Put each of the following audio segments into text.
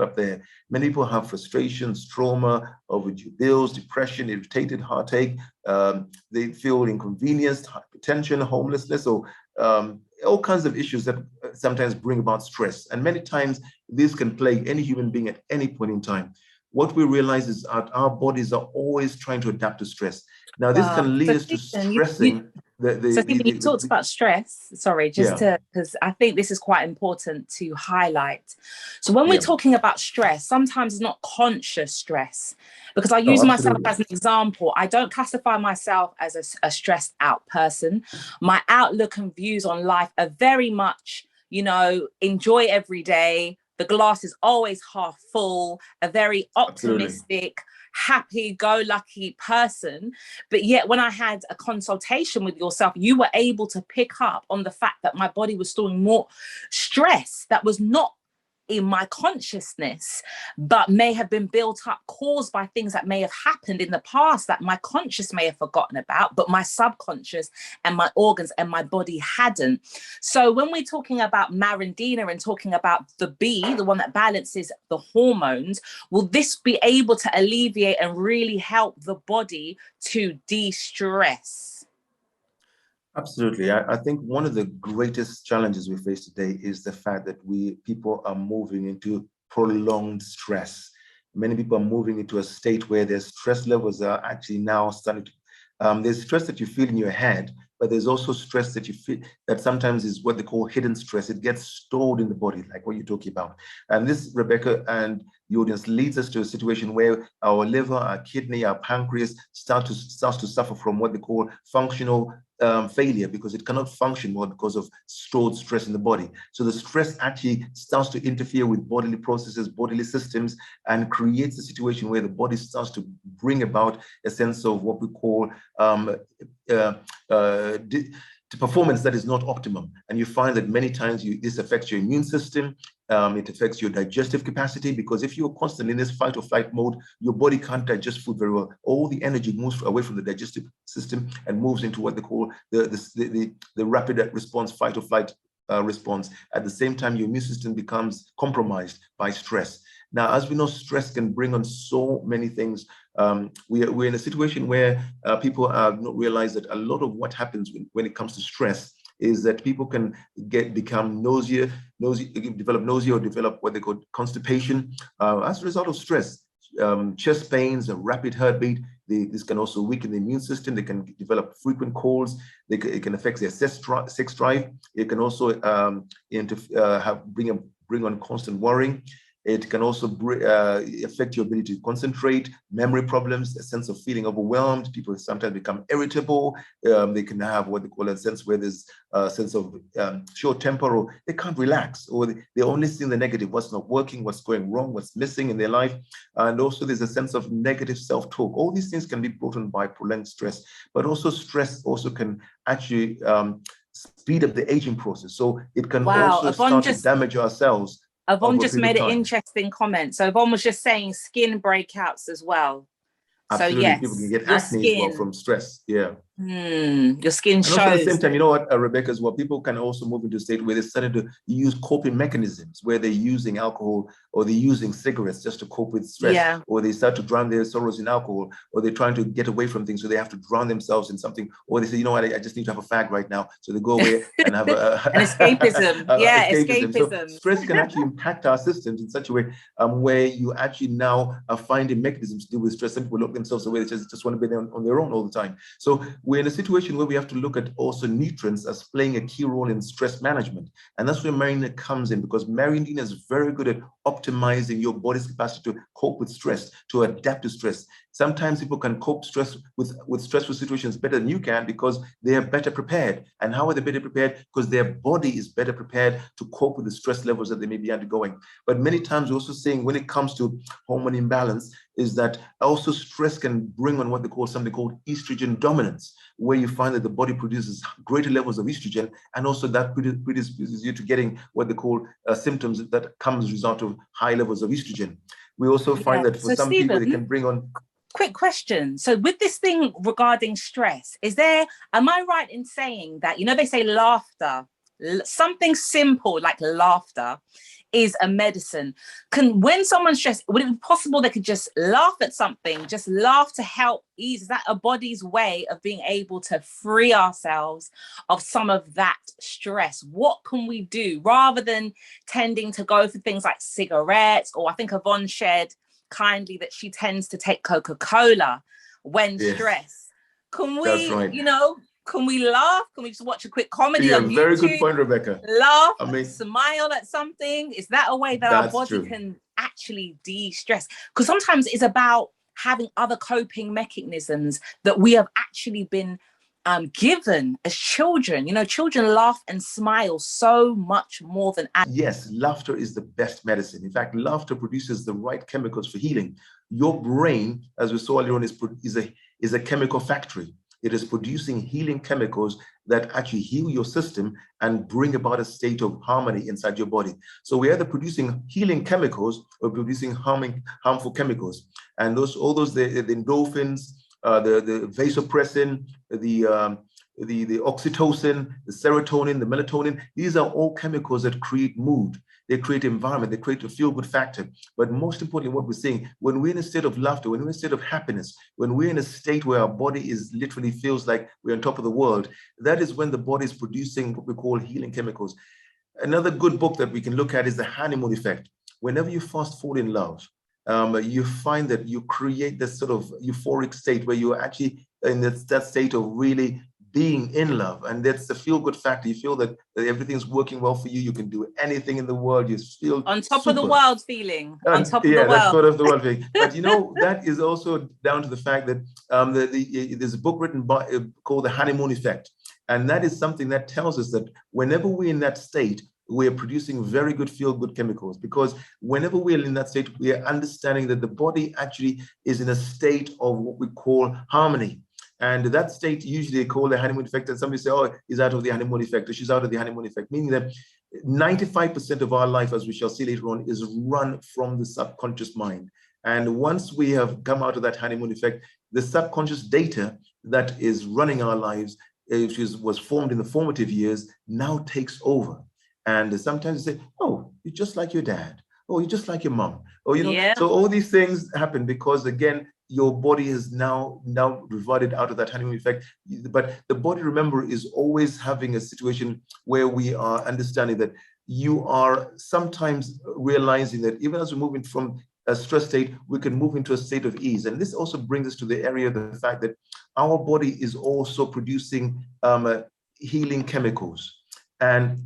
up there. Many people have frustrations, trauma, overdue bills, depression, irritated heartache. They feel inconvenienced, hypertension, homelessness, or all kinds of issues that sometimes bring about stress. And many times this can plague any human being at any point in time. What we realize is that our bodies are always trying to adapt to stress. Now, this can lead us to stressing. So Stephen, you talked about stress. Sorry, because I think this is quite important to highlight. So when we're talking about stress, sometimes it's not conscious stress, because I use myself as an example. I don't classify myself as a stressed out person. My outlook and views on life are very much, enjoy every day. The glass is always half full, a very optimistic, happy-go-lucky person. But yet when I had a consultation with yourself, you were able to pick up on the fact that my body was storing more stress that was not in my consciousness, but may have been built up, caused by things that may have happened in the past that my conscious may have forgotten about, but my subconscious and my organs and my body hadn't. So when we're talking about Mariandina and talking about the B, the one that balances the hormones, will this be able to alleviate and really help the body to de-stress? Absolutely. I think one of the greatest challenges we face today is the fact that people are moving into prolonged stress. Many people are moving into a state where their stress levels are actually now starting to, there's stress that you feel in your head, but there's also stress that you feel that sometimes is what they call hidden stress. It gets stored in the body, like what you're talking about. And this, Rebecca and the audience, leads us to a situation where our liver, our kidney, our pancreas starts to suffer from what they call functional failure, because it cannot function well because of stored stress in the body. So the stress actually starts to interfere with bodily processes, bodily systems, and creates a situation where the body starts to bring about a sense of what we call performance that is not optimum. And you find that many times this affects your immune system. It affects your digestive capacity, because if you're constantly in this fight or flight mode, your body can't digest food very well. All the energy moves away from the digestive system and moves into what they call the rapid response, fight or flight response. At the same time, your immune system becomes compromised by stress. Now, as we know, stress can bring on so many things. We're in a situation where people have not realized that a lot of what happens when it comes to stress is that people can become develop nausea, or develop what they call constipation as a result of stress. Chest pains, a rapid heartbeat. This can also weaken the immune system. They can develop frequent colds. It can affect their sex drive. It can also bring on constant worrying. It can also affect your ability to concentrate, memory problems, a sense of feeling overwhelmed. People sometimes become irritable. They can have what they call a sense where there's a sense of short temper, or they can't relax, or they're only seeing the negative, what's not working, what's going wrong, what's missing in their life. And also there's a sense of negative self-talk. All these things can be brought on by prolonged stress, but also stress also can actually speed up the aging process. So it can also start to damage our cells. Yvonne just made an interesting comment. So Yvonne was just saying skin breakouts as well. Absolutely. So yes, people can get acne as well from stress. Yeah. Your skin shows. And also at the same time, you know what, Rebecca, as well, people can also move into a state where they're starting to use coping mechanisms, where they're using alcohol, or they're using cigarettes just to cope with stress, or they start to drown their sorrows in alcohol, or they're trying to get away from things, so they have to drown themselves in something, or they say, you know what, I just need to have a fag right now, so they go away and have an escapism. Escapism. So stress can actually impact our systems in such a way where you actually now are finding mechanisms to deal with stress. Some people lock themselves away, they just want to be there on their own all the time. So we're in a situation where we have to look at also nutrients as playing a key role in stress management. And that's where Mariandina comes in, because Mariandina is very good at optimizing your body's capacity to cope with stress, to adapt to stress. Sometimes people can cope with stressful situations better than you can, because they are better prepared. And how are they better prepared? Because their body is better prepared to cope with the stress levels that they may be undergoing. But many times we're also saying, when it comes to hormone imbalance, is that also stress can bring on what they call something called estrogen dominance, where you find that the body produces greater levels of estrogen, and also that predisposes you to getting what they call symptoms that come as a result of high levels of estrogen. We also find that for some people, they can bring on... Quick question. So with this thing regarding stress, am I right in saying that, they say laughter, something simple like laughter is a medicine. When someone's stressed, would it be possible they could just laugh at something, just laugh to help ease? Is that a body's way of being able to free ourselves of some of that stress? What can we do rather than tending to go for things like cigarettes? Or I think Yvonne shared kindly that she tends to take Coca-Cola when stressed. Can we, right. Can we laugh? Can we just watch a quick comedy on YouTube? Very good point, Rebecca. Laugh, smile at something. Is that a way that our body can actually de-stress? Because sometimes it's about having other coping mechanisms that we have actually been given as children. Children laugh and smile so much more than adults. Yes, laughter is the best medicine. In fact, laughter produces the right chemicals for healing. Your brain, as we saw earlier on, is a chemical factory. It is producing healing chemicals that actually heal your system and bring about a state of harmony inside your body. So we're either producing healing chemicals or producing harmful chemicals. And the endorphins, the vasopressin, the oxytocin, the serotonin, the melatonin, these are all chemicals that create mood. They create environment, they create a feel-good factor. But most importantly, what we're saying, when we're in a state of laughter, when we're in a state of happiness, when we're in a state where our body literally feels like we're on top of the world, that is when the body is producing what we call healing chemicals. Another good book that we can look at is The Honeymoon Effect. Whenever you first fall in love, you find that you create this sort of euphoric state where you're actually in that state of really being in love, and that's the feel-good factor. You feel that everything's working well for you. You can do anything in the world. You feel on top of the world feeling. On top of the world. That's sort of the world feeling. But that is also down to the fact that there's a book written called The Honeymoon Effect, and that is something that tells us that whenever we're in that state, we're producing very good feel-good chemicals, because whenever we're in that state, we are understanding that the body actually is in a state of what we call harmony. And that state usually they call the honeymoon effect, and somebody say, oh, he's out of the honeymoon effect, or she's out of the honeymoon effect, meaning that 95% of our life, as we shall see later on, is run from the subconscious mind. And once we have come out of that honeymoon effect, the subconscious data that is running our lives, which was formed in the formative years, now takes over. And sometimes you say, oh, you're just like your dad. Oh, you're just like your mom. Or, so all these things happen because, again, your body is now reverted out of that honeymoon effect. But the body, remember, is always having a situation where we are understanding that you are sometimes realizing that even as we're moving from a stress state, we can move into a state of ease. And this also brings us to the area of the fact that our body is also producing healing chemicals. And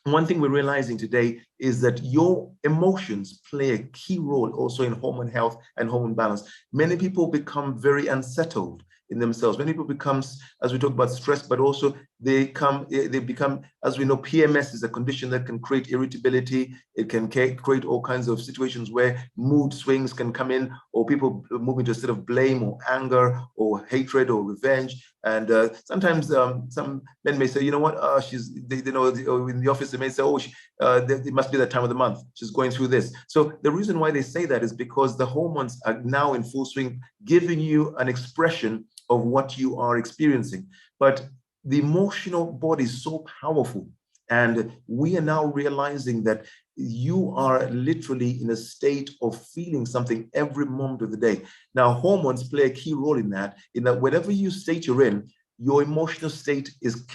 one thing we're realizing today is that your emotions play a key role also in hormone health and hormone balance. Many people become very unsettled in themselves. Many people become, as we talk about stress, but also they become, as we know, PMS is a condition that can create irritability. It can create all kinds of situations where mood swings can come in, or people move into a state of blame or anger or hatred or revenge. And sometimes some men may say, you know what, in the office they may say, oh, it must be that time of the month. She's going through this. So the reason why they say that is because the hormones are now in full swing, giving you an expression of what you are experiencing. But the emotional body is so powerful. And we are now realizing that you are literally in a state of feeling something every moment of the day. Now, hormones play a key role in that whatever you state you're in, your emotional state is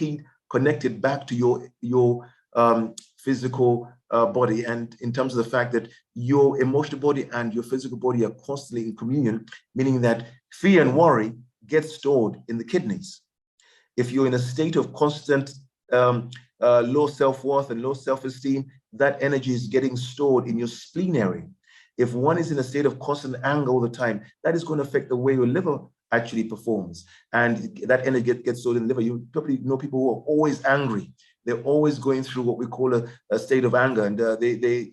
connected back to your physical body. And in terms of the fact that your emotional body and your physical body are constantly in communion, meaning that fear and worry get stored in the kidneys. If you're in a state of constant low self-worth and low self-esteem, that energy is getting stored in your spleen area. If one is in a state of constant anger all the time, that is going to affect the way your liver actually performs. And that energy gets stored in the liver. You probably know people who are always angry. They're always going through what we call a state of anger, and they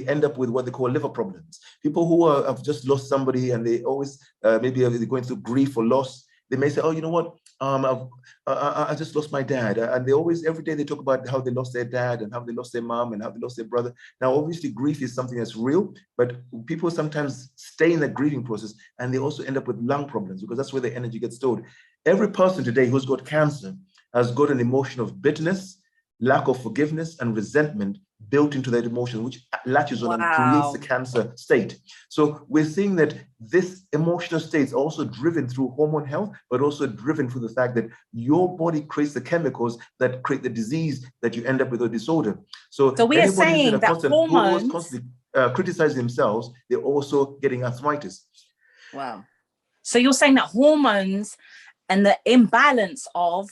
end up with what they call liver problems. People who have just lost somebody and they always maybe they're going through grief or loss, they may say, oh, you know what, I just lost my dad. And they always, every day they talk about how they lost their dad and how they lost their mom and how they lost their brother. Now, obviously, grief is something that's real, but people sometimes stay in that grieving process and they also end up with lung problems because that's where the energy gets stored. Every person today who's got cancer has got an emotion of bitterness, lack of forgiveness, and resentment built into that emotion, which latches on and creates Wow. the cancer state. So we're seeing that this emotional state is also driven through hormone health, but also driven through the fact that your body creates the chemicals that create the disease that you end up with a disorder. So we are anybody who's in saying a that constant, who always hormones, constantly criticize themselves, they're also getting arthritis. wow. So you're saying that hormones and the imbalance of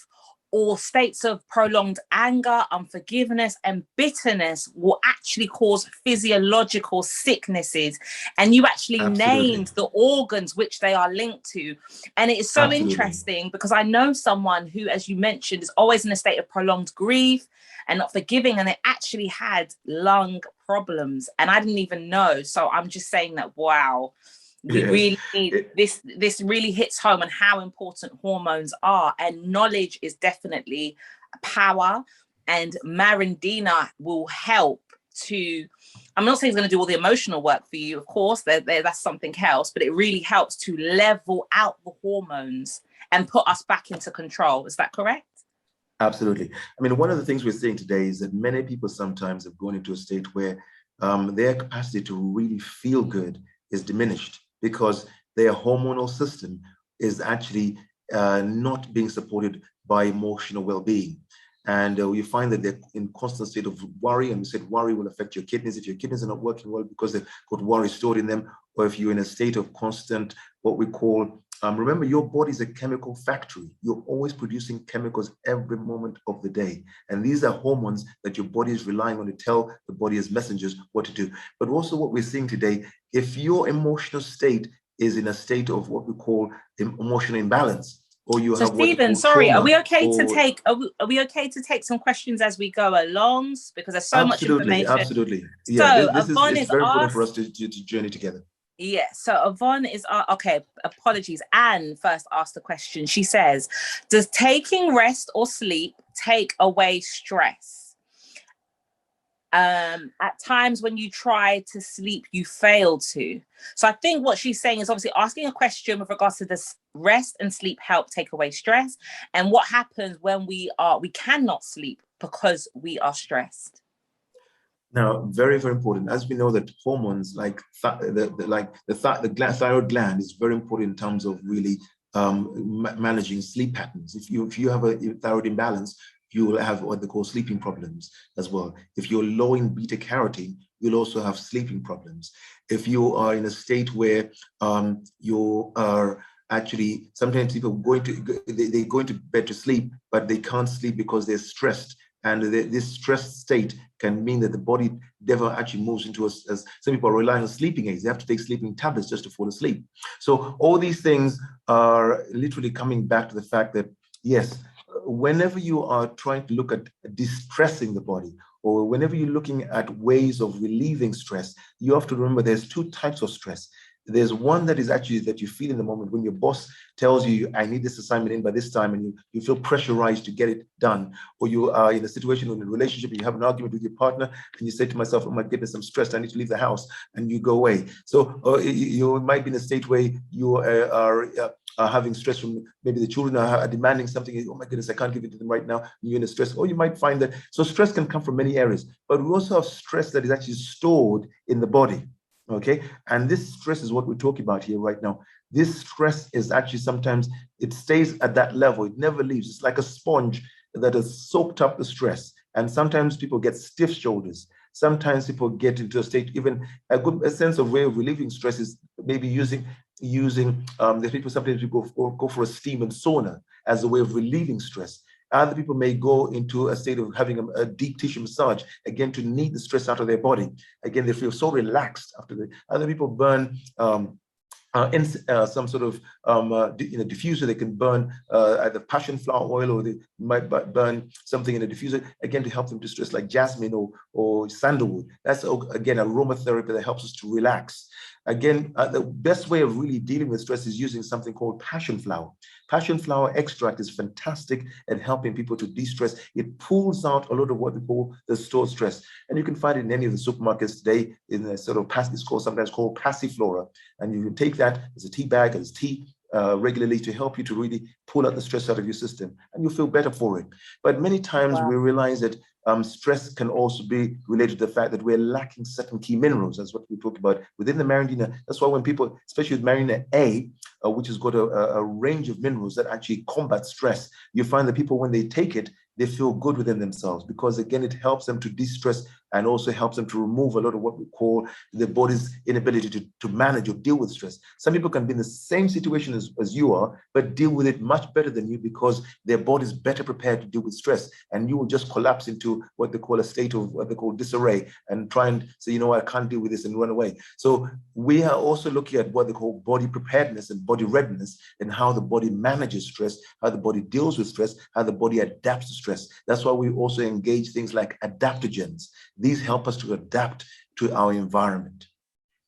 or states of prolonged anger, unforgiveness, and bitterness will actually cause physiological sicknesses. And you actually named the organs which they are linked to. And it is so interesting because I know someone who, as you mentioned, is always in a state of prolonged grief and not forgiving, and they actually had lung problems. And I didn't even know. So I'm just saying that, wow. We really need this really hits home on how important hormones are, and knowledge is definitely power, and Mariandina will help to, I'm not saying it's going to do all the emotional work for you, of course, that's something else, but it really helps to level out the hormones and put us back into control. Is that correct? Absolutely. I mean, one of the things we're seeing today is that many people sometimes have gone into a state where their capacity to really feel good is diminished, because their hormonal system is actually not being supported by emotional well-being. And you find that they're in constant state of worry, and we said worry will affect your kidneys. If your kidneys are not working well because they've got worry stored in them, or if you're in a state of constant, what we call, remember, your body is a chemical factory. You're always producing chemicals every moment of the day. And these are hormones that your body is relying on to tell the body as messengers what to do. But also what we're seeing today, if your emotional state is in a state of what we call emotional imbalance, or you have Stephen, sorry, are we okay to take are we okay to take some questions as we go along, because there's so much information? Absolutely. Yeah, so this is very important for us to journey together. Yeah, so Yvonne is, okay, apologies. Anne first asked the question. She says, does taking rest or sleep take away stress? At times when you try to sleep, you fail to. So I think what she's saying is obviously asking a question with regards to this rest and sleep help take away stress, and what happens when we cannot sleep because we are stressed. Now, very, very important. As we know that hormones like the thyroid gland is very important in terms of really managing sleep patterns. If you have a thyroid imbalance, you will have what they call sleeping problems as well. If you're low in beta carotene, you'll also have sleeping problems. If you are in a state where you are actually, sometimes people they go into bed to sleep, but they can't sleep because they're stressed. And this stressed state can mean that the body never actually moves into as some people are relying on sleeping aids. They have to take sleeping tablets just to fall asleep. So all these things are literally coming back to the fact that, yes, whenever you are trying to look at distressing the body, or whenever you're looking at ways of relieving stress, you have to remember there's two types of stress. There's one that is actually that you feel in the moment when your boss tells you, I need this assignment in by this time, and you feel pressurized to get it done. Or you are in a situation in a relationship, and you have an argument with your partner, and you say to myself, oh my goodness, I'm stressed, I need to leave the house, and you go away. So you might be in a state where you are having stress from maybe the children are demanding something. Oh my goodness, I can't give it to them right now. You're in a stress. Or you might find that, so stress can come from many areas, but we also have stress that is actually stored in the body. Okay, and this stress is what we're talking about here right now. This stress is actually sometimes it stays at that level. It never leaves. It's like a sponge that has soaked up the stress. And sometimes people get stiff shoulders. Sometimes people get into a state, even a sense of way of relieving stress is maybe using the people, sometimes people go for a steam and sauna as a way of relieving stress. Other people may go into a state of having a deep tissue massage, again, to knead the stress out of their body. Again, they feel so relaxed after that. Other people burn some sort of diffuser. They can burn either passion flower oil, or they might burn something in a diffuser, again, to help them to stress, like jasmine or sandalwood. That's, again, aromatherapy that helps us to relax. Again, the best way of really dealing with stress is using something called passion flower. Passion flower extract is fantastic at helping people to de-stress. It pulls out a lot of what we call the stored stress. And you can find it in any of the supermarkets today in a sort of sometimes called passiflora. And you can take that as a tea bag, as tea, regularly, to help you to really pull out the stress out of your system, and you'll feel better for it. But many times we realize that stress can also be related to the fact that we're lacking certain key minerals. That's what we talked about within the Mariandina. That's why when people, especially with Mariandina A, which has got a range of minerals that actually combat stress, you find that people, when they take it, they feel good within themselves, because again, it helps them to de-stress and also helps them to remove a lot of what we call the body's inability to manage or deal with stress. Some people can be in the same situation as you are, but deal with it much better than you, because their body's better prepared to deal with stress. And you will just collapse into what they call a state of what they call disarray and try and say, you know what, I can't deal with this, and run away. So we are also looking at what they call body preparedness and body readiness, and how the body manages stress, how the body deals with stress, how the body adapts to stress. That's why we also engage things like adaptogens. These help us to adapt to our environment.